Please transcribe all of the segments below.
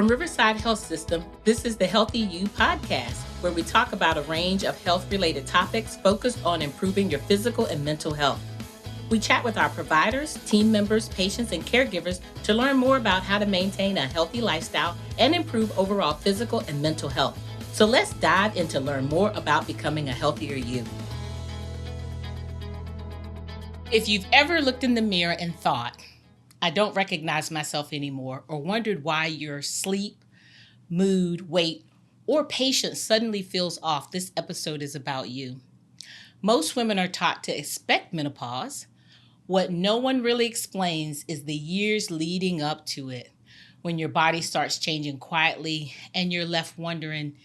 From Riverside Health System, this is the Healthy You podcast, where we talk about a range of health-related topics focused on improving your physical and mental health. We chat with our providers, team members, patients, and caregivers to learn more about how to maintain a healthy lifestyle and improve overall physical and mental health. So let's dive in to learn more about becoming a healthier you. If you've ever looked in the mirror and thought, I don't recognize myself anymore, or wondered why your sleep, mood, weight, or patience suddenly feels off, this episode is about you. Most women are taught to expect menopause. What no one really explains is the years leading up to it, when your body starts changing quietly and you're left wondering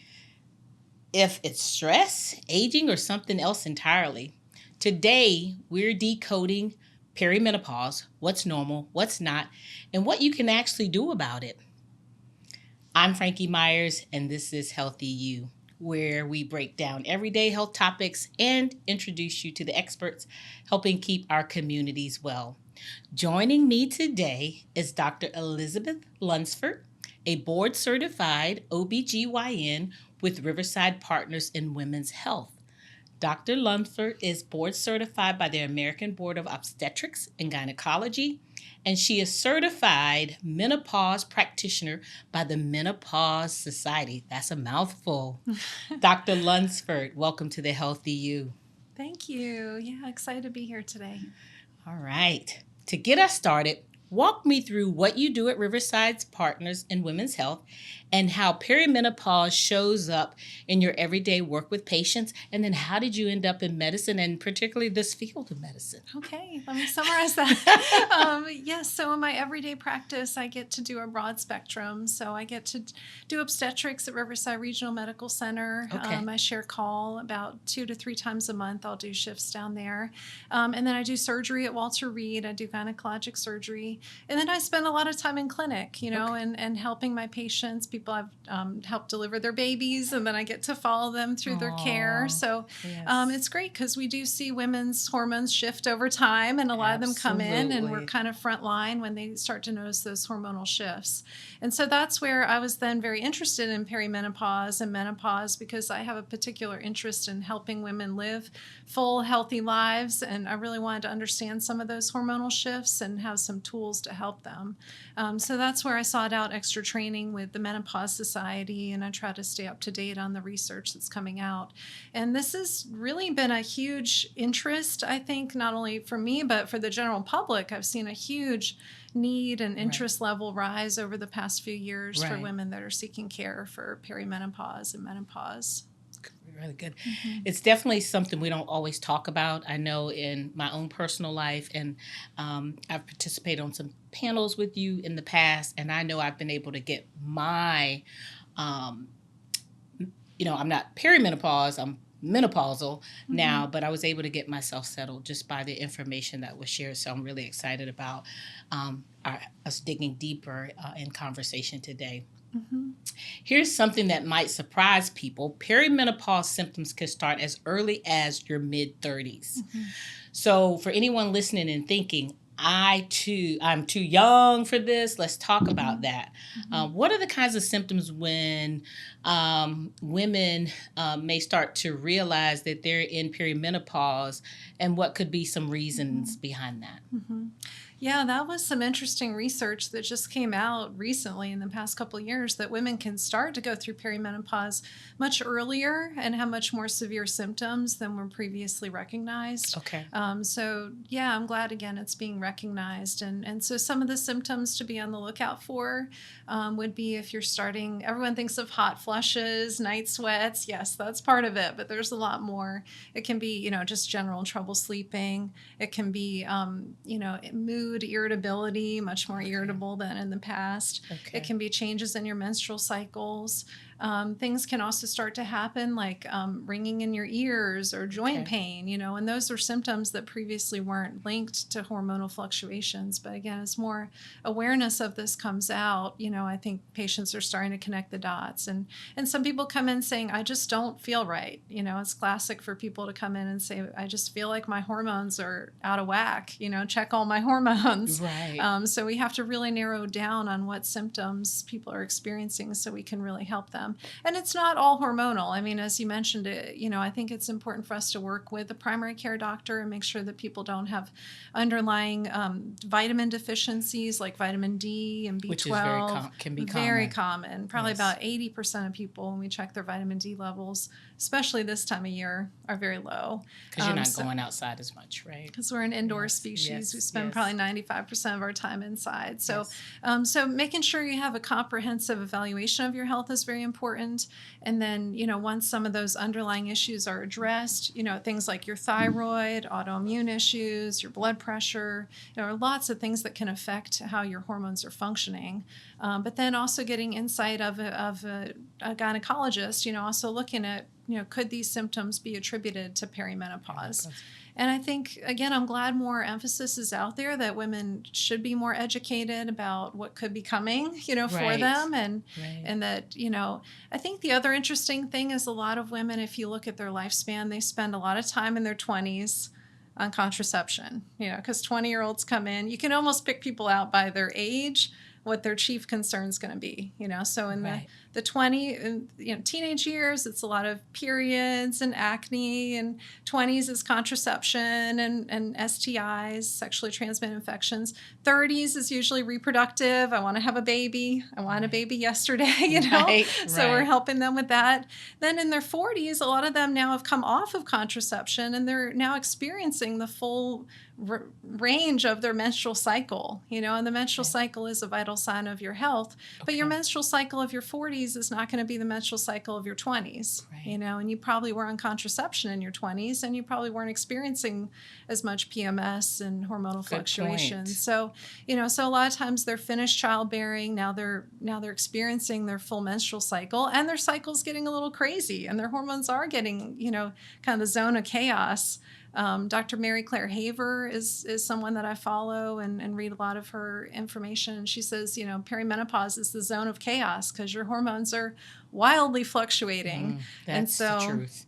if it's stress, aging, or something else entirely. Today, we're decoding perimenopause, what's normal, what's not, and what you can actually do about it. I'm Frankye Myers, and this is Healthy You, where we break down everyday health topics and introduce you to the experts helping keep our communities well. Joining me today is Dr. Elizabeth Lunsford, a board-certified OB-GYN with Riverside Partners in Women's Health. Dr. Lunsford is board certified by the American Board of Obstetrics and Gynecology, and she is certified menopause practitioner by the Menopause Society. That's a mouthful. Dr. Lunsford, welcome to the Healthy You. Thank you. Yeah, excited to be here today. All right. To get us started, walk me through what you do at Riverside's Partners in Women's Health and how perimenopause shows up in your everyday work with patients. And then how did you end up in medicine, and particularly this field of medicine? Okay, let me summarize that. Yes, so in my everyday practice, I get to do a broad spectrum. So I get to do obstetrics at Riverside Regional Medical Center. Okay. I share call about 2 to 3 times a month. I'll do shifts down there. And then I do surgery at Walter Reed. I do gynecologic surgery. And then I spend a lot of time in clinic, and helping my patients. People I've helped deliver their babies, and then I get to follow them through their care. So yes. It's great because we do see women's hormones shift over time, and a lot of them come in, and we're kind of front line when they start to notice those hormonal shifts. And so that's where I was then very interested in perimenopause and menopause, because I have a particular interest in helping women live full, healthy lives, and I really wanted to understand some of those hormonal shifts and have some tools to help them. So that's where I sought out extra training with the Menopause Society, and I try to stay up to date on the research that's coming out. And this has really been a huge interest, I think, not only for me, but for the general public. I've seen a huge need and interest level rise over the past few years for women that are seeking care for perimenopause and menopause. Really good. Mm-hmm. It's definitely something we don't always talk about. I know in my own personal life, and I've participated on some panels with you in the past, and I know I've been able to get my, I'm not perimenopause, I'm menopausal now, but I was able to get myself settled just by the information that was shared. So I'm really excited about us digging deeper in conversation today. Mm-hmm. Here's something that might surprise people. Perimenopause symptoms can start as early as your mid-30s. Mm-hmm. So for anyone listening and thinking, I'm too young for this, let's talk about that. Mm-hmm. What are the kinds of symptoms when women may start to realize that they're in perimenopause, and what could be some reasons behind that? Mm-hmm. Yeah, that was some interesting research that just came out recently in the past couple of years, that women can start to go through perimenopause much earlier and have much more severe symptoms than were previously recognized. Okay. So, yeah, I'm glad, again, it's being recognized. And so some of the symptoms to be on the lookout for would be if you're starting, everyone thinks of hot flushes, night sweats. Yes, that's part of it, but there's a lot more. It can be, just general trouble sleeping. It can be, mood irritability, much more irritable than in the past. Okay. It can be changes in your menstrual cycles. Things can also start to happen like ringing in your ears or joint pain, and those are symptoms that previously weren't linked to hormonal fluctuations. But again, as more awareness of this comes out, I think patients are starting to connect the dots. And some people come in saying, I just don't feel right. It's classic for people to come in and say, I just feel like my hormones are out of whack, check all my hormones. Right. So we have to really narrow down on what symptoms people are experiencing so we can really help them. And it's not all hormonal. I mean, as you mentioned, I think it's important for us to work with the primary care doctor and make sure that people don't have underlying vitamin deficiencies like vitamin D and B12. Which is can be very common. Probably about 80% of people, when we check their vitamin D levels, especially this time of year, are very low. Because you're not going outside as much, right? Because we're an indoor species. We spend probably 95% of our time inside. So, so making sure you have a comprehensive evaluation of your health is very important. And then, once some of those underlying issues are addressed, things like your thyroid, autoimmune issues, your blood pressure, there are lots of things that can affect how your hormones are functioning. But then also getting insight of a gynecologist, also looking at, could these symptoms be attributed to perimenopause? And I think, again, I'm glad more emphasis is out there that women should be more educated about what could be coming, for them. And that, I think the other interesting thing is a lot of women, if you look at their lifespan, they spend a lot of time in their 20s on contraception, because 20-year-olds come in. You can almost pick people out by their age, what their chief concern is going to be, so in the 20, teenage years, it's a lot of periods and acne, and 20s is contraception and STIs, sexually transmitted infections. 30s is usually reproductive. I want to have a baby. I want a baby yesterday, So we're helping them with that. Then in their 40s, a lot of them now have come off of contraception and they're now experiencing the full range of their menstrual cycle, and the menstrual cycle is a vital sign of your health, but your menstrual cycle of your 40s is not going to be the menstrual cycle of your 20s, and you probably were on contraception in your 20s and you probably weren't experiencing as much PMS and hormonal fluctuations. So, so a lot of times they're finished childbearing, now they're experiencing their full menstrual cycle, and their cycle's getting a little crazy and their hormones are getting, kind of the zone of chaos. Dr. Mary Claire Haver is someone that I follow and read a lot of her information. And she says, perimenopause is the zone of chaos because your hormones are wildly fluctuating. That's the truth.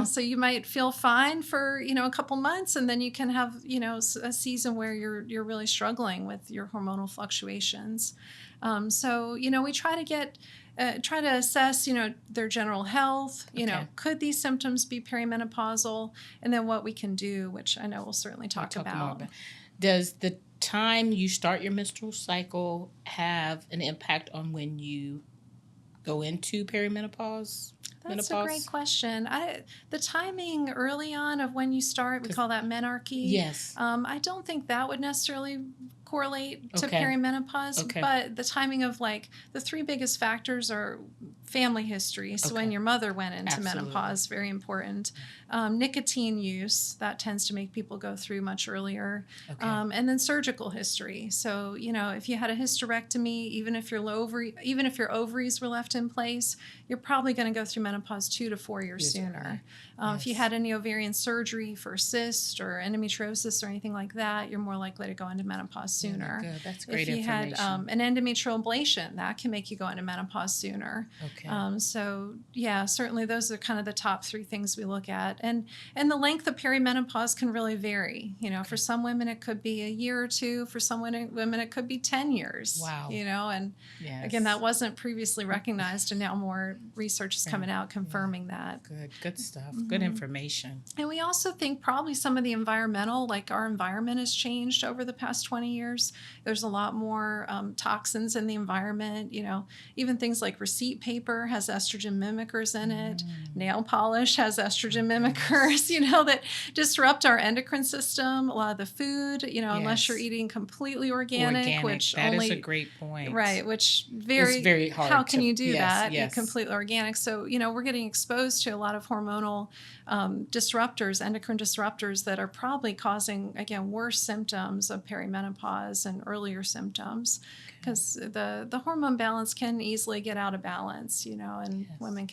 So you might feel fine for, a couple months, and then you can have, a season where you're really struggling with your hormonal fluctuations. So, we try to assess, their general health, could these symptoms be perimenopausal, and then what we can do, which I know we'll certainly talk about. Does the time you start your menstrual cycle have an impact on when you go into perimenopause? That's a great question. The timing early on of when you start, we call that menarche. Yes. I don't think that would necessarily correlate to perimenopause, but the timing of the three biggest factors are family history. So when your mother went into menopause, very important. Nicotine use, that tends to make people go through much earlier. And then surgical history. So, if you had a hysterectomy, even if your ovaries were left in place, you're probably going to go through menopause 2 to 4 years sooner. If you had any ovarian surgery for a cyst or endometriosis or anything like that, you're more likely to go into menopause sooner. Good. That's great information. If you had an endometrial ablation, that can make you go into menopause sooner. So certainly those are kind of the top three things we look at. And the length of perimenopause can really vary. For some women it could be a year or two. For some women it could be 10 years. Wow. And again, that wasn't previously recognized, and now more research is coming out confirming that. Good stuff. Good information. And we also think probably some of the environmental, like our environment has changed over the past 20 years. There's a lot more toxins in the environment. Even things like receipt paper has estrogen mimickers in it. Nail polish has estrogen mimickers, that disrupt our endocrine system. A lot of the food, unless you're eating completely organic, which that is a great point. Right, which it's very hard. How can you do that? Eat completely organic. So, we're getting exposed to a lot of hormonal disruptors, endocrine disruptors that are probably causing, again, worse symptoms of perimenopause. perimenopause and earlier symptoms, because the hormone balance can easily get out of balance, and women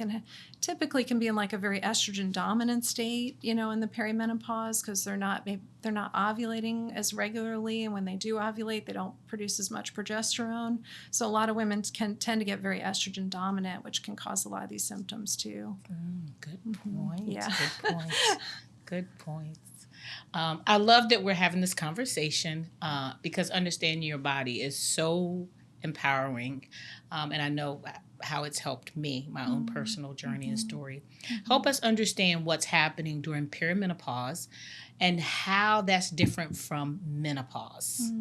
typically can be in like a very estrogen dominant state, in the perimenopause, because they're not ovulating as regularly, and when they do ovulate, they don't produce as much progesterone. So a lot of women can tend to get very estrogen dominant, which can cause a lot of these symptoms too. Good point. Yeah. Good points. Good points. I love that we're having this conversation because understanding your body is so empowering. And I know how it's helped me, my own personal journey and story. Help us understand what's happening during perimenopause and how that's different from menopause.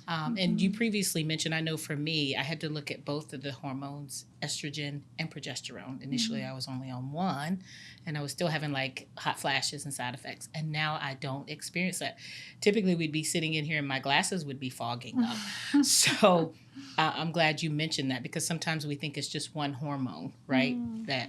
And you previously mentioned, I know for me, I had to look at both of the hormones, estrogen and progesterone. Initially, I was only on one, and I was still having like hot flashes and side effects. And now I don't experience that. Typically, we'd be sitting in here and my glasses would be fogging up. So I'm glad you mentioned that, because sometimes we think it's just one hormone, right? That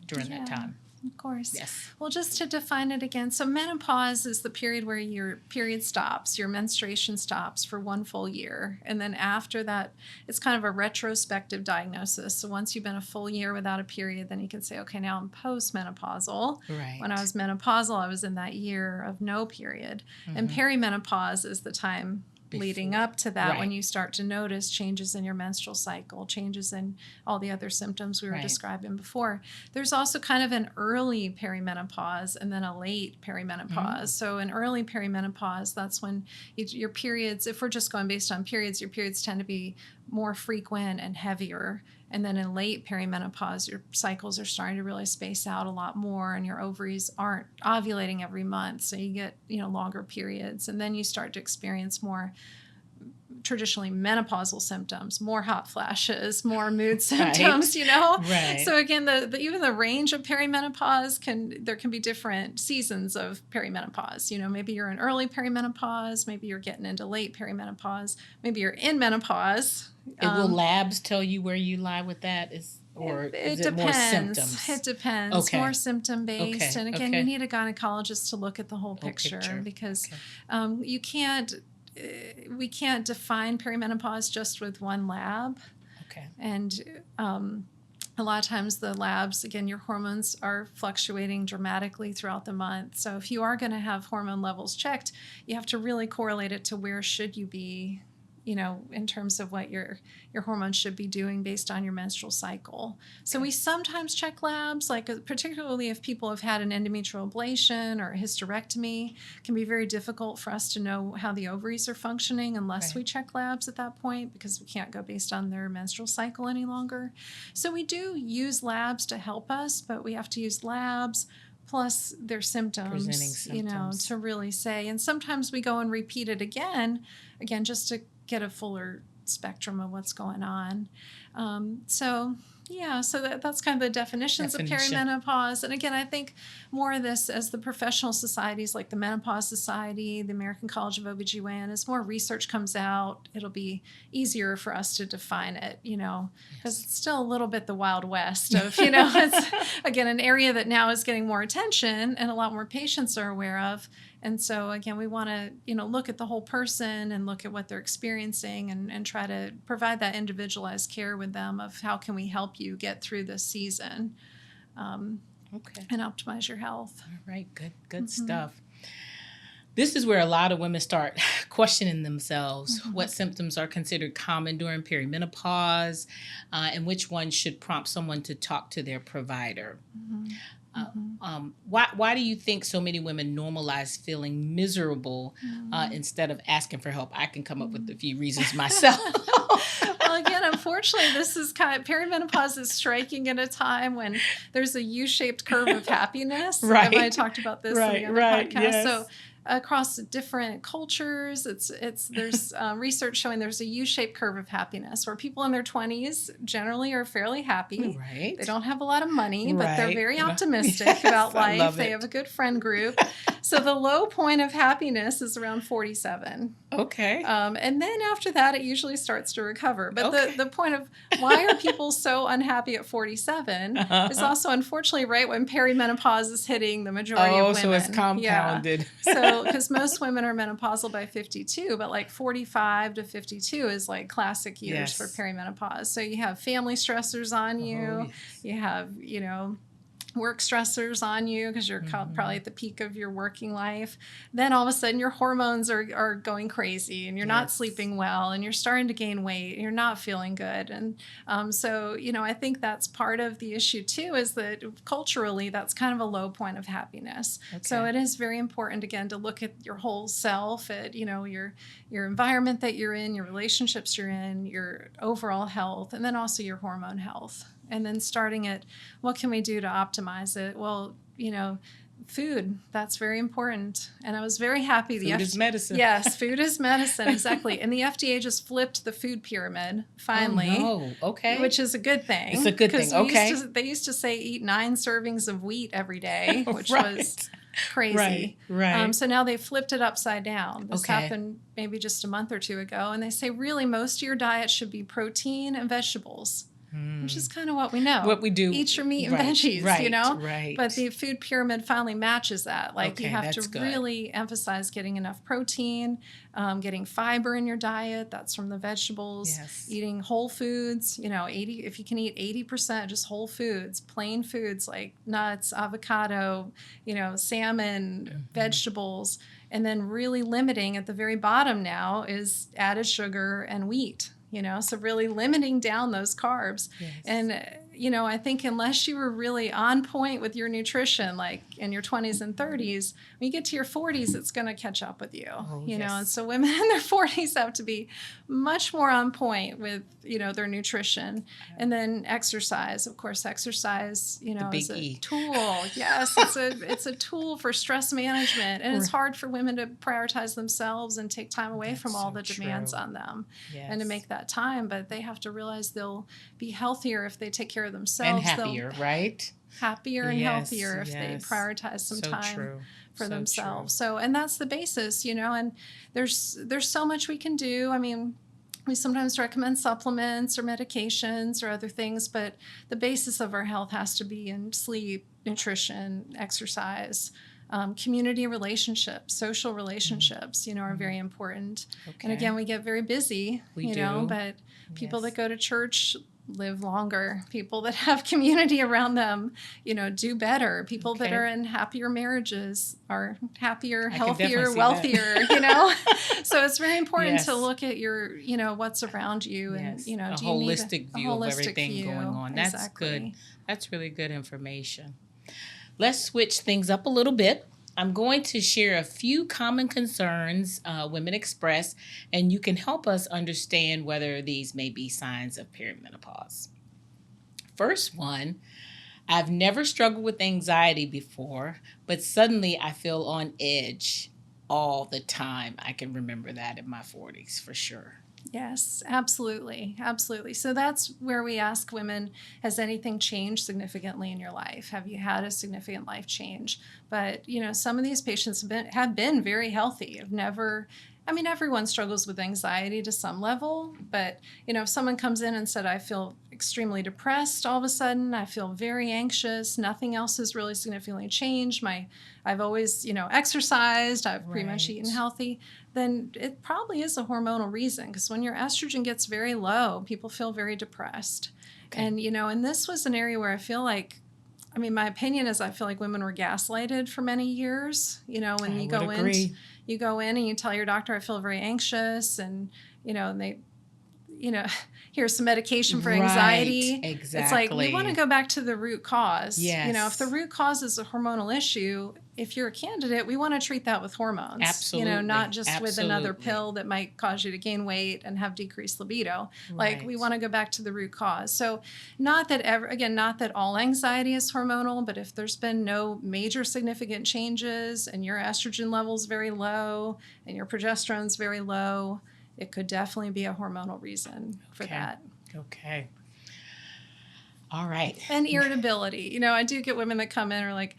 during that time. Of course. Yes. Well, just to define it again, so menopause is the period where your period stops, your menstruation stops for one full year. And then after that, it's kind of a retrospective diagnosis. So once you've been a full year without a period, then you can say, okay, now I'm postmenopausal. Right. When I was menopausal, I was in that year of no period. And perimenopause is the time leading up to that, when you start to notice changes in your menstrual cycle, changes in all the other symptoms we were describing before. There's also kind of an early perimenopause and then a late perimenopause. So in early perimenopause, that's when your periods, if we're just going based on periods, your periods tend to be more frequent and heavier. And then in late perimenopause, your cycles are starting to really space out a lot more, and your ovaries aren't ovulating every month. So you get, longer periods. And then you start to experience more traditionally menopausal symptoms, more hot flashes, more mood symptoms, Right. So again, even the range of perimenopause there can be different seasons of perimenopause. Maybe you're in early perimenopause, maybe you're getting into late perimenopause, maybe you're in menopause. And will labs tell you where you lie with that? Or is it more symptoms? It depends. Okay. More symptom based. Okay. And again, you need a gynecologist to look at the whole picture. Because we can't define perimenopause just with one lab. Okay. And a lot of times the labs, again, your hormones are fluctuating dramatically throughout the month. So if you are going to have hormone levels checked, you have to really correlate it to where should you be, in terms of what your hormones should be doing based on your menstrual cycle. So we sometimes check labs, particularly if people have had an endometrial ablation or a hysterectomy. It can be very difficult for us to know how the ovaries are functioning unless we check labs at that point, because we can't go based on their menstrual cycle any longer. So we do use labs to help us, but we have to use labs plus their symptoms, to really say. And sometimes we go and repeat it again, just to get a fuller spectrum of what's going on. So that's kind of the definitions of perimenopause. And again, I think more of this as the professional societies like the Menopause Society, the American College of OB-GYN, as more research comes out, it'll be easier for us to define it, because it's still a little bit the Wild West of, it's, again, an area that now is getting more attention and a lot more patients are aware of. And so, again, we want to, look at the whole person and look at what they're experiencing and try to provide that individualized care with them of how can we help you get through this season and optimize your health. All right. Good stuff. This is where a lot of women start questioning themselves what symptoms are considered common during perimenopause and which ones should prompt someone to talk to their provider. Why do you think so many women normalize feeling miserable instead of asking for help? I can come up with a few reasons myself. Well, again, unfortunately, this is perimenopause is striking at a time when there's a U-shaped curve of happiness. Right. I talked about this in the other podcast. Yes. So across different cultures, there's research showing there's a U-shaped curve of happiness where people in their 20s generally are fairly happy. Right. They don't have a lot of money, but they're very optimistic about life. They have a good friend group. So the low point of happiness is around 47. Okay. And then after that, it usually starts to recover. But the point of why are people so unhappy at 47 is also unfortunately right when perimenopause is hitting the majority of women. So it's compounded. Yeah. So, because most women are menopausal by 52, but like 45 to 52 is like classic years for perimenopause. So you have family stressors on you. You have, work stressors on you because you're probably at the peak of your working life. Then all of a sudden your hormones are going crazy and you're not sleeping well and you're starting to gain weight and you're not feeling good. And so, I think that's part of the issue too, is that culturally that's kind of a low point of happiness. So it is very important, again, to look at your whole self, at, your environment that you're in, your relationships you're in, your overall health, and then also your hormone health. And then starting at, what can we do to optimize it? Well, food, that's very important. And I was very happy. Food is medicine. Yes, food is medicine, exactly. And the FDA just flipped the food pyramid, finally. Oh, no. Okay. Which is a good thing. It's a good thing, okay. They used to say eat 9 servings of wheat every day, which was crazy. Right. So now they flipped it upside down. This happened maybe just a month or two ago. And they say really most of your diet should be protein and vegetables. Which is kind of what we know. What we do. Eat your meat and veggies, Right. But the food pyramid finally matches that. Like you have to good. really emphasize getting enough protein, getting fiber in your diet. That's from the vegetables. Yes. Eating whole foods. 80. If you can eat 80% just whole foods, plain foods like nuts, avocado, salmon, vegetables, and then really limiting at the very bottom now is added sugar and wheat. So really limiting down those carbs. Yes. And, I think unless you were really on point with your nutrition, like in your 20s and 30s, when you get to your 40s, it's going to catch up with you, And so women in their 40s have to be much more on point with, their nutrition. And then exercise, of course, exercise, is a tool. Yes, it's a tool for stress management. And it's hard for women to prioritize themselves and take time away from all the demands on them and to make that time. But they have to realize they'll be healthier if they take care of themselves. And happier, right? Happier and healthier if they prioritize some time for themselves. So, and that's the basis, and there's so much we can do. I mean, we sometimes recommend supplements or medications or other things, but the basis of our health has to be in sleep, nutrition, exercise, community relationships, social relationships, are very important. And again, we get very busy, but people that go to church live longer. People that have community around them, do better. People that are in happier marriages are happier, healthier, wealthier, So it's very important to look at your, what's around you and, do you need a holistic view of everything going on. That's good. That's really good information. Let's switch things up a little bit. I'm going to share a few common concerns women express, and you can help us understand whether these may be signs of perimenopause. First one, I've never struggled with anxiety before, but suddenly I feel on edge all the time. I can remember that in my 40s for sure. Yes, absolutely. Absolutely. So that's where we ask women, has anything changed significantly in your life? Have you had a significant life change? But, some of these patients have been very healthy. Everyone struggles with anxiety to some level, but, if someone comes in and said, I feel extremely depressed all of a sudden, I feel very anxious, nothing else has really significantly changed, I've always, exercised, I've pretty much eaten healthy, then it probably is a hormonal reason, because when your estrogen gets very low, people feel very depressed. And, and this was an area where I feel like, my opinion is I feel like women were gaslighted for many years, when you go in and you tell your doctor, I feel very anxious, and, and they, here's some medication for anxiety. Right, exactly. It's like, we want to go back to the root cause. Yes. If the root cause is a hormonal issue, if you're a candidate, we want to treat that with hormones. Absolutely. Not just with another pill that might cause you to gain weight and have decreased libido. Right. Like, we want to go back to the root cause. So not that all anxiety is hormonal, but if there's been no major significant changes and your estrogen level's very low and your progesterone's very low, it could definitely be a hormonal reason for that. Okay. All right. And irritability. I do get women that come in and are like,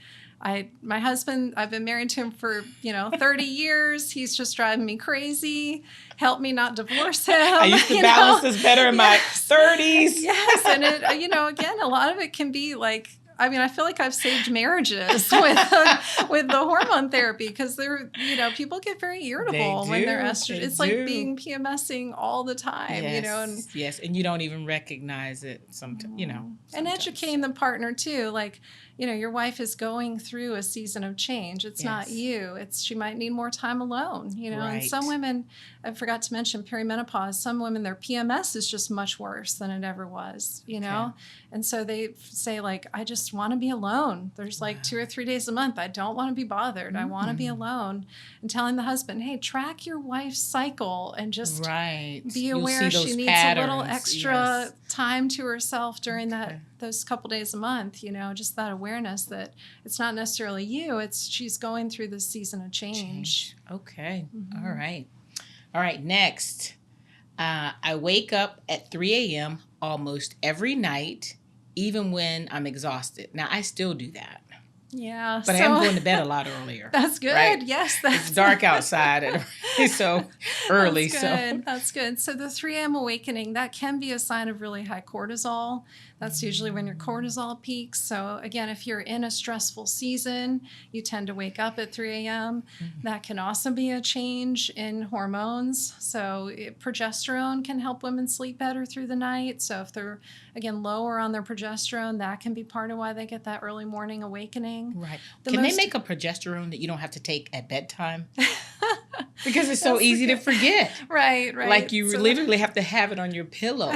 my husband, I've been married to him for, 30 years. He's just driving me crazy. Help me not divorce him. I used to balance this better in my 30s. Yes. And again, a lot of it can be like I feel like I've saved marriages with the hormone therapy, because they're, people get very irritable when they're estrogen. It's like being PMSing all the time, and yes, and you don't even recognize it sometimes, And educating the partner too, like, your wife is going through a season of change. It's not you. She might need more time alone, And some women, I forgot to mention perimenopause, some women, their PMS is just much worse than it ever was, And so they say, like, I just want to be alone. There's like 2 or 3 days a month. I don't want to be bothered. I want to be alone. And telling the husband, hey, track your wife's cycle and just be aware she needs patterns. A little extra time to herself during those couple days a month, just that awareness that it's not necessarily you, she's going through this season of change. Okay. Mm-hmm. All right. Next, I wake up at 3 a.m. almost every night, even when I'm exhausted. Now, I still do that. Yeah. But I am going to bed a lot earlier. That's good. Right? Yes. It's dark outside, so early. That's good. So the 3 a.m. awakening, that can be a sign of really high cortisol. That's usually when your cortisol peaks. So again, if you're in a stressful season, you tend to wake up at 3 a.m. Mm-hmm. That can also be a change in hormones. So progesterone can help women sleep better through the night. So if they're, again, lower on their progesterone, that can be part of why they get that early morning awakening. Right. Can they make a progesterone that you don't have to take at bedtime? Because it's so easy to forget. Right. Like you literally have to have it on your pillow.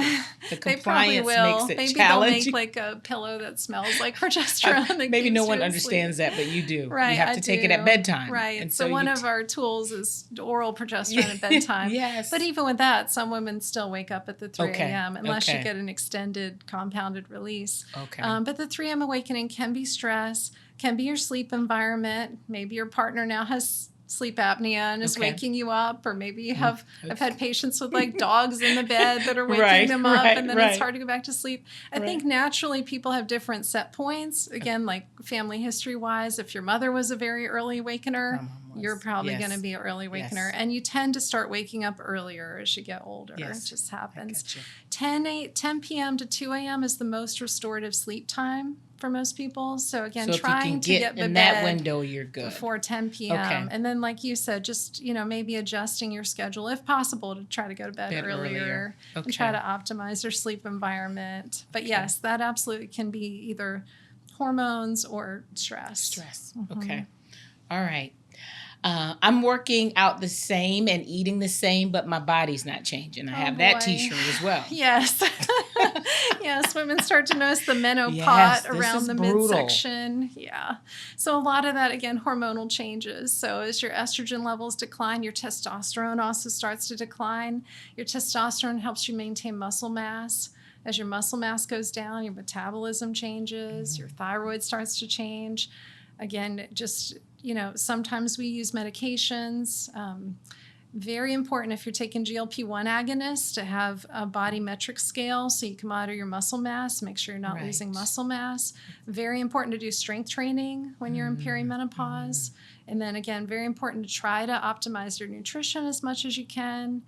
The compliance makes it Maybe challenging. They'll make like a pillow that smells like progesterone. Maybe no one understands that, but you do. Right, you have to take it at bedtime. Right. And so one of our tools is oral progesterone at bedtime. Yes. But even with that, some women still wake up at the 3 a.m. unless you get an extended compounded release. Okay. But the 3 a.m. awakening can be stress, can be your sleep environment. Maybe your partner now has sleep apnea and is waking you up, or maybe you have, I've had patients with like dogs in the bed that are waking them up, and then it's hard to go back to sleep. I think naturally people have different set points. Again, like family history wise, if your mother was a very early awakener, you're probably going to be an early awakener. And you tend to start waking up earlier as you get older. It just happens. 10 p.m. to 2 a.m. is the most restorative sleep time for most people. So again, trying to get in that window, you're good. Before 10 p.m. Okay. And then like you said, just, maybe adjusting your schedule if possible to try to go to bed earlier. Okay. And try to optimize your sleep environment. But yes, that absolutely can be either hormones or stress. Mm-hmm. Okay. All right. I'm working out the same and eating the same, but my body's not changing. I have that t-shirt as well. Yes. Yes, women start to notice the menopause around the midsection. Yeah. So a lot of that, again, hormonal changes. So as your estrogen levels decline, your testosterone also starts to decline. Your testosterone helps you maintain muscle mass. As your muscle mass goes down, your metabolism changes, your thyroid starts to change. Again, just, sometimes we use medications. Very important if you're taking GLP-1 agonists to have a body metric scale so you can monitor your muscle mass, make sure you're not losing muscle mass. Very important to do strength training when you're in perimenopause. And then again, very important to try to optimize your nutrition as much as you can.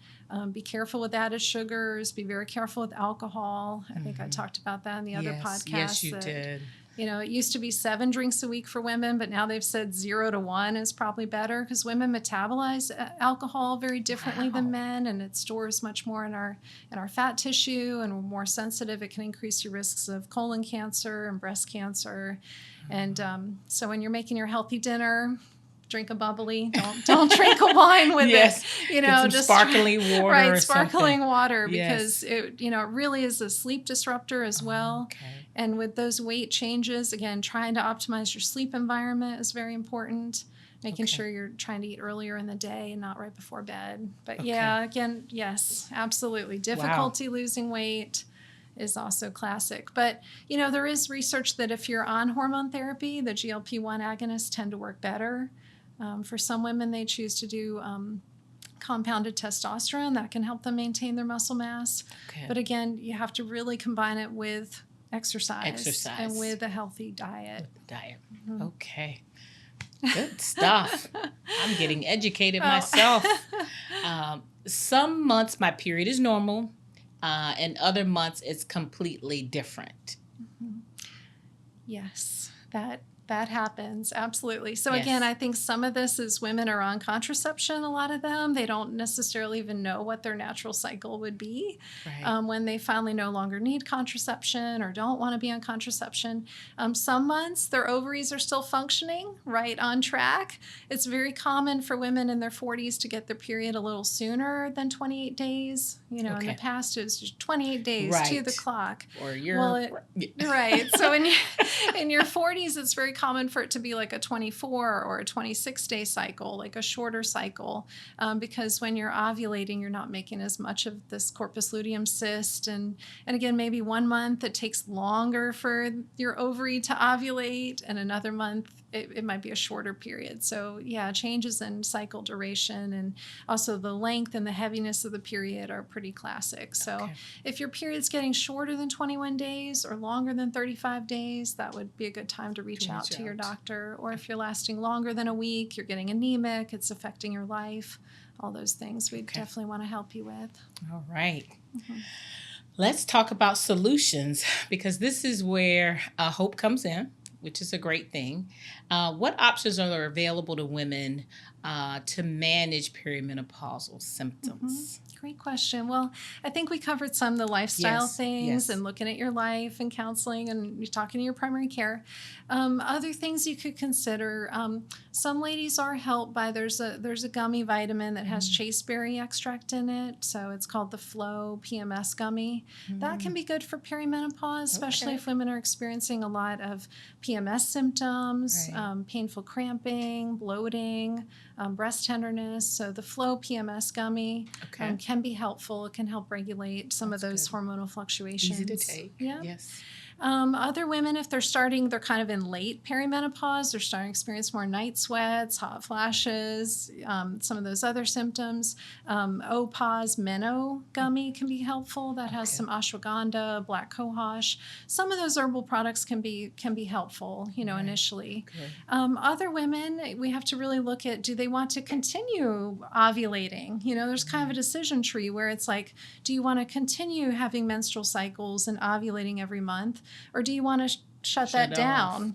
Be careful with added sugars. Be very careful with alcohol. I think I talked about that in the other podcast. Yes, you did. It used to be 7 drinks a week for women, but now they've said 0 to 1 is probably better because women metabolize alcohol very differently than men, and it stores much more in our fat tissue, and we're more sensitive. It can increase your risks of colon cancer and breast cancer. And so when you're making your healthy dinner, drink a bubbly. Don't drink a wine with it. Just sparkling water. Right, sparkling water, because it really is a sleep disruptor as well. Okay. And with those weight changes, again, trying to optimize your sleep environment is very important. Making sure you're trying to eat earlier in the day and not right before bed. But again, yes, absolutely. Difficulty losing weight is also classic. But, there is research that if you're on hormone therapy, the GLP-1 agonists tend to work better. For some women, they choose to do compounded testosterone. That can help them maintain their muscle mass. Okay. But again, you have to really combine it with exercise. And with a healthy diet. Mm-hmm. Okay. Good stuff. I'm getting educated myself. Some months my period is normal, and other months it's completely different. Yes, that happens. Absolutely. So Yes. again, I think some of this is women are on contraception, a lot of them. They don't necessarily even know what their natural cycle would be Right. when they finally no longer need contraception or don't want to be on contraception. Some months their ovaries are still functioning, right on track. It's very common for women in their 40s to get their period a little sooner than 28 days. In the Okay. past it was just 28 days to the Right. clock. Or you're Well, right. So in your 40s, it's very common for it to be like a 24 or a 26-day cycle, like a shorter cycle, because when you're ovulating, you're not making as much of this corpus luteum cyst. And again, maybe 1 month it takes longer for your ovary to ovulate, and another month it might be a shorter period. So yeah, changes in cycle duration and also the length and the heaviness of the period are pretty classic. So if your period's getting shorter than 21 days or longer than 35 days, that would be a good time to reach out to your doctor. Or if you're lasting longer than a week, you're getting anemic, it's affecting your life, all those things we definitely want to help you with. All right. Mm-hmm. Let's talk about solutions, because this is where hope comes in, which is a great thing. What options are available to women to manage perimenopausal symptoms? Mm-hmm. Great question. Well, I think we covered some of the lifestyle things and looking at your life and counseling and you're talking to your primary care. Other things you could consider. Some ladies are helped by there's a gummy vitamin that has chasteberry extract in it, so it's called the Flow PMS gummy. That can be good for perimenopause, especially if women are experiencing a lot of PMS symptoms, painful cramping, bloating, breast tenderness. So the Flow PMS gummy can be helpful. It can help regulate some of those hormonal fluctuations. Easy to take. Yeah. Yes. Other women, if they're kind of in late perimenopause, they're starting to experience more night sweats, hot flashes, some of those other symptoms. OPA's Meno gummy can be helpful. That has some ashwagandha, black cohosh. Some of those herbal products can be helpful, initially. Other women, we have to really look at, do they want to continue ovulating? There's kind of a decision tree where it's like, do you want to continue having menstrual cycles and ovulating every month? Or do you want to shut that down,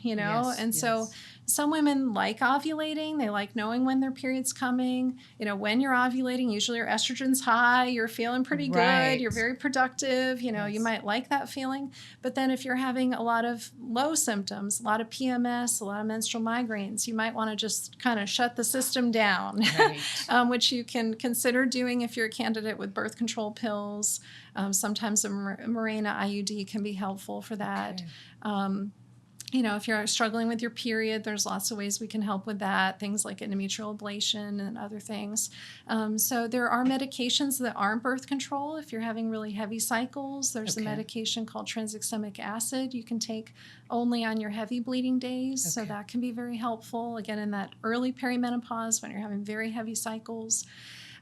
So some women like ovulating. They like knowing when their period's coming. When you're ovulating, usually your estrogen's high, you're feeling pretty good, you're very productive, you might like that feeling. But then if you're having a lot of low symptoms, a lot of PMS, a lot of menstrual migraines, you might want to just kind of shut the system down, which you can consider doing if you're a candidate with birth control pills. Sometimes a Mirena IUD can be helpful for that. If you're struggling with your period, there's lots of ways we can help with that, things like endometrial ablation and other things. So there are medications that aren't birth control. If you're having really heavy cycles, there's a medication called tranexamic acid you can take only on your heavy bleeding days. So that can be very helpful, again, in that early perimenopause when you're having very heavy cycles.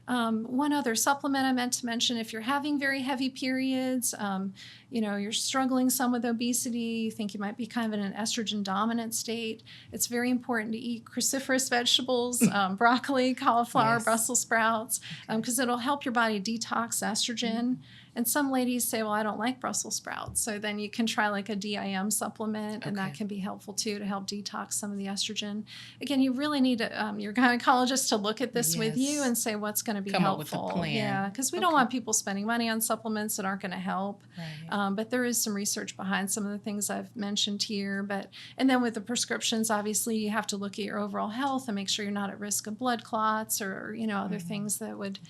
One other supplement I meant to mention, if you're having very heavy periods, you're struggling some with obesity, you think you might be kind of in an estrogen dominant state, it's very important to eat cruciferous vegetables, broccoli, cauliflower, Brussels sprouts, because it'll help your body detox estrogen. And some ladies say, well, I don't like Brussels sprouts. So then you can try like a DIM supplement, and that can be helpful too to help detox some of the estrogen. Again, you really need your gynecologist to look at this with you and say what's going to be helpful. Come up with a plan. Yeah, because we don't want people spending money on supplements that aren't going to help. But there is some research behind some of the things I've mentioned here. And then with the prescriptions, obviously you have to look at your overall health and make sure you're not at risk of blood clots or other things that would.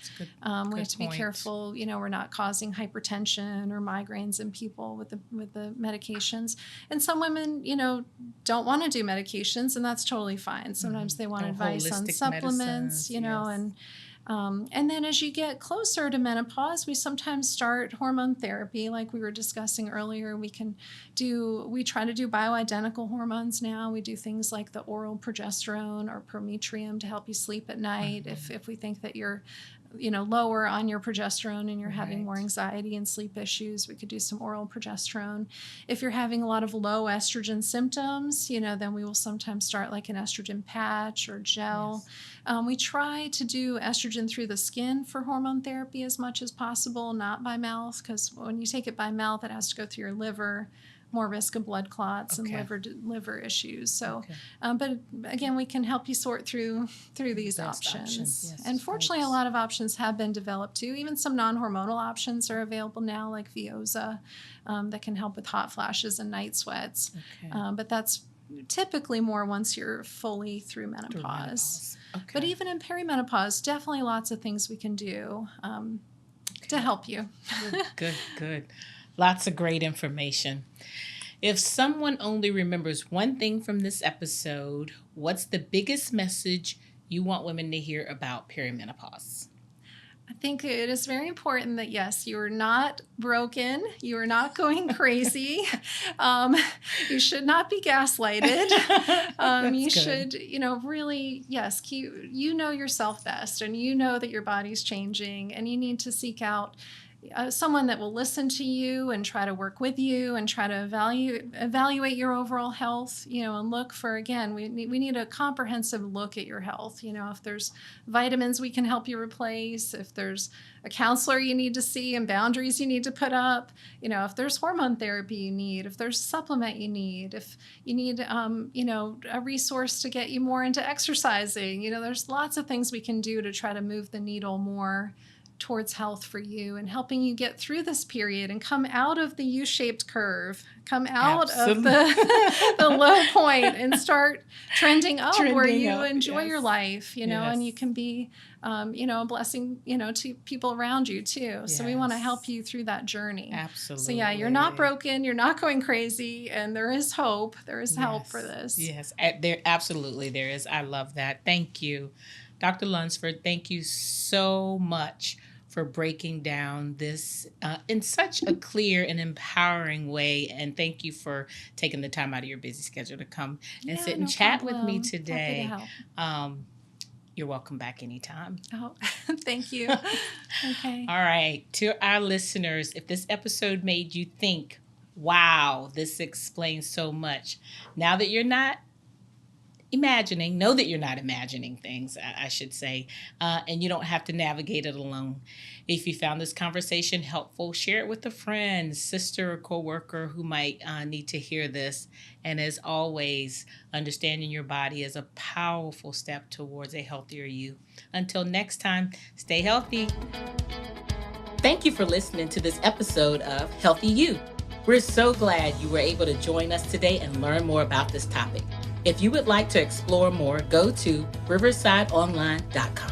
We have to be careful. We're not causing hypertension or migraines in people with the medications. And some women, don't want to do medications, and that's totally fine. Sometimes they want advice on supplements, and then as you get closer to menopause, we sometimes start hormone therapy, like we were discussing earlier. We try to do bioidentical hormones now. We do things like the oral progesterone or prometrium to help you sleep at night if we think that you're lower on your progesterone and you're having more anxiety and sleep issues, we could do some oral progesterone. If you're having a lot of low estrogen symptoms, then we will sometimes start like an estrogen patch or gel. We try to do estrogen through the skin for hormone therapy as much as possible, not by mouth, because when you take it by mouth, it has to go through your liver, more risk of blood clots and liver issues. So, but again, we can help you sort through these options. Yes, and fortunately, a lot of options have been developed too. Even some non-hormonal options are available now, like Veoza, that can help with hot flashes and night sweats. But that's typically more once you're fully through menopause. But even in perimenopause, definitely lots of things we can do to help you. Good. Lots of great information. If someone only remembers one thing from this episode, what's the biggest message you want women to hear about perimenopause? I think it is very important that, yes, you are not broken. You are not going crazy. You should not be gaslighted. You should, really, yes, you know yourself best, and you know that your body's changing, and you need to seek out someone that will listen to you and try to work with you and try to evaluate your overall health, and look for, again, we need a comprehensive look at your health. If there's vitamins we can help you replace, if there's a counselor you need to see and boundaries you need to put up, if there's hormone therapy you need, if there's a supplement you need, if you need, a resource to get you more into exercising, there's lots of things we can do to try to move the needle more towards health for you and helping you get through this period and come out of the U-shaped curve, come out of the low point and start trending up where you enjoy your life, and you can be, a blessing, to people around you too. So we want to help you through that journey. Absolutely. So you're not broken, you're not going crazy, and there is hope. There is help for this. Yes, there absolutely there is. I love that. Thank you. Dr. Lunsford, thank you so much for breaking down this in such a clear and empowering way. And thank you for taking the time out of your busy schedule to come and sit and chat with me today. Happy to help. You're welcome back anytime. Oh, thank you. Okay. All right. To our listeners, if this episode made you think, wow, this explains so much. Now that you're not know that you're not imagining things, I should say, and you don't have to navigate it alone. If you found this conversation helpful, share it with a friend, sister, or coworker who might need to hear this. And as always, understanding your body is a powerful step towards a healthier you. Until next time, stay healthy. Thank you for listening to this episode of Healthy You. We're so glad you were able to join us today and learn more about this topic. If you would like to explore more, go to riversideonline.com.